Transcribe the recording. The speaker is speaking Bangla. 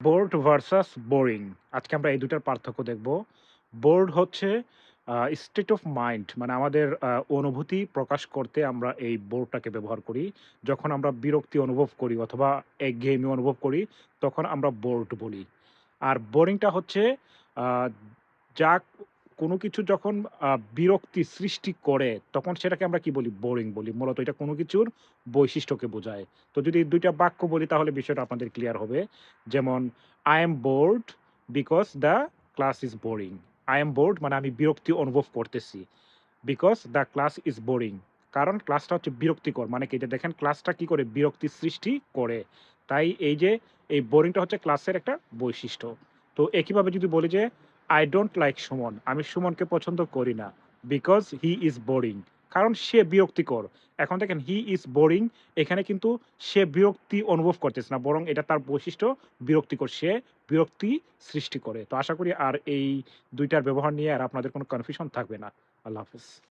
Board versus boring. আজকে আমরা এই ২ টার পার্থক্য দেখব। বোর্ড হচ্ছে স্টেট অফ মাইন্ড মানে আমাদের অনুভূতি প্রকাশ করতে আমরা এই বোর্ডটাকে ব্যবহার করি। যখন আমরা বিরক্তি অনুভব করি অথবা একঘেয়েমি অনুভব করি, তখন আমরা বোর্ড বলি। আর বোরিংটা হচ্ছে আ যা কোনো কিছু যখন বিরক্তি সৃষ্টি করে, তখন সেটাকে আমরা কি বলি? বোরিং বলি। মূলত এটা কোনো কিছুর বৈশিষ্ট্যকে বোঝায়। তো যদি ২ টা বাক্য বলি তাহলে বিষয়টা আপনাদের ক্লিয়ার হবে। যেমন I am bored because the class is boring. I am bored মানে আমি বিরক্তি অনুভব করতেছি। because the class is boring. কারণ ক্লাসটা হচ্ছে বিরক্তিকর। মানে কি যে দেখেন ক্লাসটা কি করে? বিরক্তির সৃষ্টি করে। তাই এই যে এই বোরিংটা হচ্ছে ক্লাসের একটা বৈশিষ্ট্য। তো একইভাবে যদি বলি যে I don't like সুমন। আমি সুমনকে পছন্দ করি না। because he is boring. কারণ সে বিরক্তিকর। এখন দেখেন he is boring এখানে কিন্তু সে বিরক্তি অনুভব করতেছে না। বরং এটা তার বৈশিষ্ট্য বিরক্তিকর। সে বিরক্তি সৃষ্টি করে। তো আশা করি আর এই ২ টার ব্যবহার নিয়ে আর আপনাদের কোনো কনফিউশন থাকবে না। আল্লাহ হাফেজ।